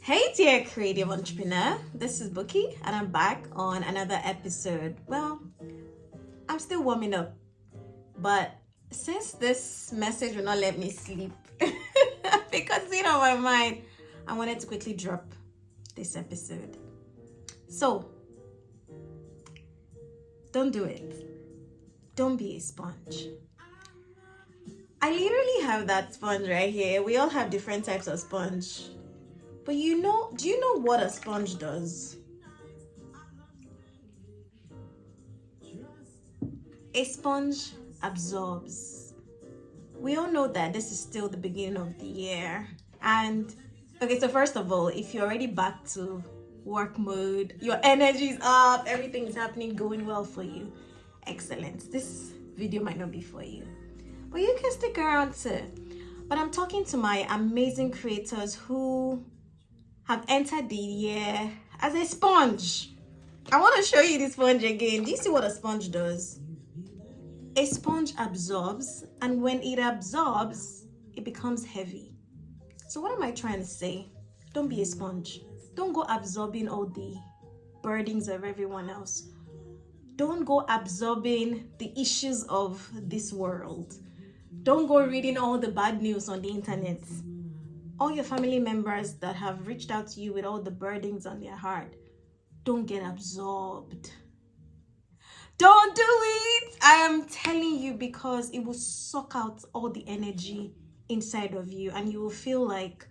Hey dear creative entrepreneur, this is Bookie and I'm back on another episode. Well, I'm still warming up, but since this message will not let me sleep because it's on my mind, I wanted to quickly drop this episode. So, don't do it. Don't be a sponge. I literally have that sponge right here. We all have different types of sponge. But do you know what a sponge does? A sponge absorbs. We all know that this is still the beginning of the year. And okay, so first of all, if you're already back to work mode, your energy is up, everything is happening, going well for you. Excellent. This video might not be for you, but you can stick around too. But I'm talking to my amazing creators who have entered the year as a sponge. I want to show you the sponge again. Do you see what a sponge does? A sponge absorbs, and when it absorbs, it becomes heavy. So what am I trying to say? Don't be a sponge. Don't go absorbing all the burdens of everyone else. Don't go absorbing the issues of this world. Don't go reading all the bad news on the internet. All your family members that have reached out to you with all the burdens on their heart, don't get absorbed. Don't do it. I am telling you, because it will suck out all the energy inside of you and you will feel like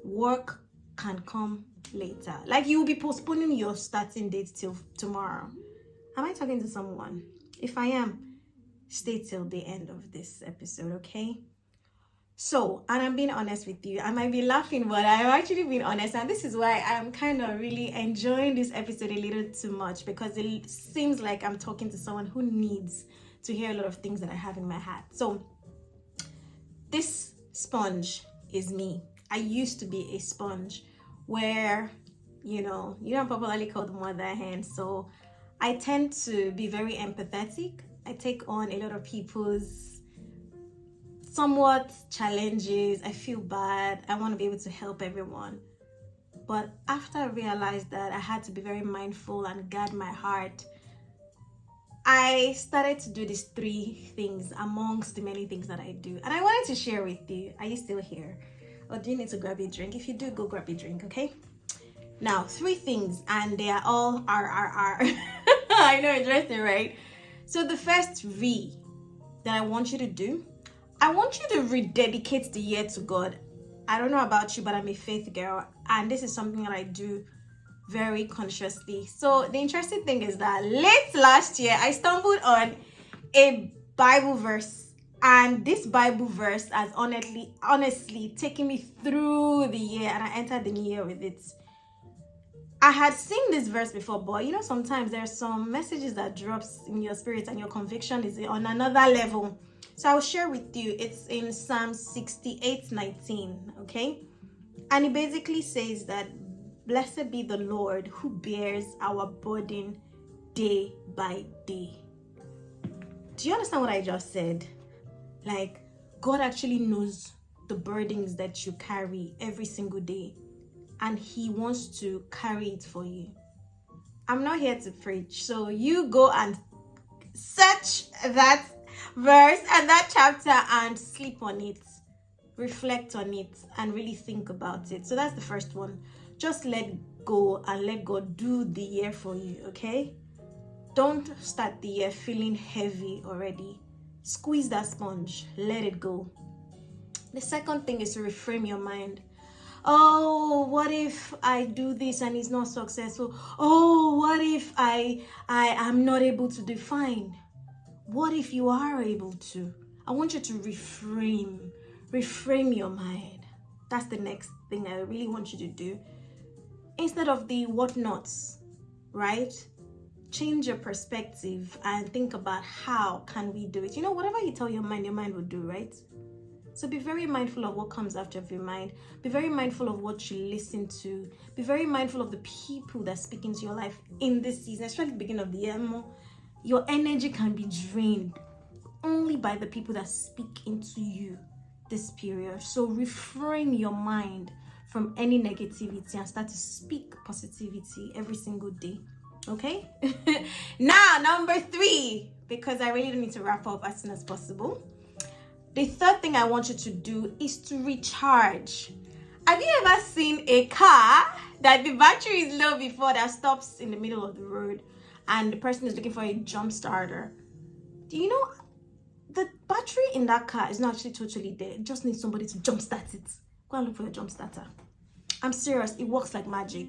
work can come later. Like you will be postponing your starting date till tomorrow. Am I talking to someone? If I am, stay till the end of this episode, okay? So, and I'm being honest with you. I might be laughing, but I'm actually being honest. And this is why I'm kind of really enjoying this episode a little too much, because it seems like I'm talking to someone who needs to hear a lot of things that I have in my heart. So, this sponge is me. I used to be a sponge where, I'm popularly called mother hen. So, I tend to be very empathetic. I take on a lot of people's somewhat challenges. I feel bad. I want to be able to help everyone. But after I realized that I had to be very mindful and guard my heart, I started to do these 3 things amongst the many things that I do. And I wanted to share with you. Are you still here? Or do you need to grab a drink? If you do, go grab a drink, okay? Now, 3 things, and they are all R. I know, interesting, right? So the first V that I want you to do, I want you to rededicate the year to God. I don't know about you, but I'm a faith girl, and this is something that I do very consciously. So the interesting thing is that late last year, I stumbled on a Bible verse, and this Bible verse has honestly taken me through the year, and I entered the new year with it. I had seen this verse before, but sometimes there's some messages that drops in your spirit and your conviction is on another level. So I'll share with you. It's in Psalm 68:19, okay? And it basically says that, blessed be the Lord who bears our burden day by day. Do you understand what I just said? Like, God actually knows the burdens that you carry every single day, and He wants to carry it for you. I'm not here to preach, so you go and search that verse and that chapter and sleep on it, reflect on it, and really think about it. So that's the first one. Just let go and let God do the year for you, okay? Don't start the year feeling heavy already. Squeeze that sponge, let it go. The second thing is to reframe your mind. Oh, what if I do this and it's not successful? Oh, what if I am not able to define? What if you are able to? I want you to reframe your mind. That's the next thing I really want you to do. Instead of the what nots, right? Change your perspective and think about how can we do it. Whatever you tell your mind will do, right? So be very mindful of what comes after your mind. Be very mindful of what you listen to. Be very mindful of the people that speak into your life in this season, especially the beginning of the year. Your energy can be drained only by the people that speak into you this period. So reframe your mind from any negativity and start to speak positivity every single day. Okay? Now, number 3, because I really need to wrap up as soon as possible. The third thing I want you to do is to recharge. Have you ever seen a car that the battery is low before that stops in the middle of the road and the person is looking for a jump starter? Do you know the battery in that car is not actually totally dead? It just needs somebody to jump start it. Go and look for your jump starter. I'm serious, it works like magic.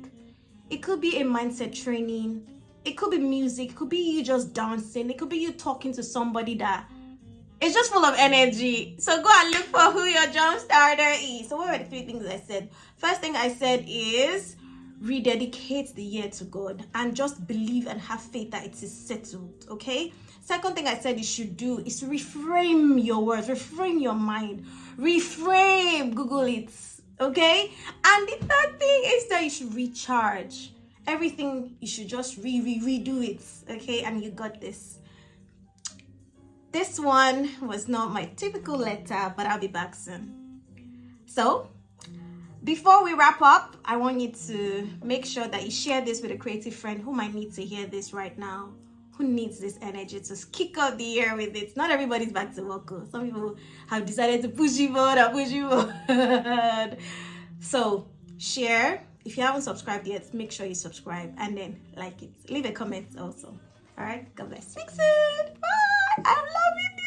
It could be a mindset training, it could be music, it could be you just dancing, it could be you talking to somebody that is just full of energy. So go and look for who your jump starter is. So what were the 3 things I said? First thing I said is rededicate the year to God and just believe and have faith that it is settled. Okay? Second thing I said you should do is reframe your words, reframe your mind, reframe, Google it. Okay? And the third thing is that you should recharge. Everything, you should just redo it. Okay? And you got this. This one was not my typical letter, but I'll be back soon. So, before we wrap up, I want you to make sure that you share this with a creative friend who might need to hear this right now, who needs this energy to kick out the year with it. Not everybody's back to work. Some people have decided to push you forward and push you forward. So, share. If you haven't subscribed yet, make sure you subscribe and then like it. Leave a comment also. All right? God bless. Speak soon. Bye. I love you.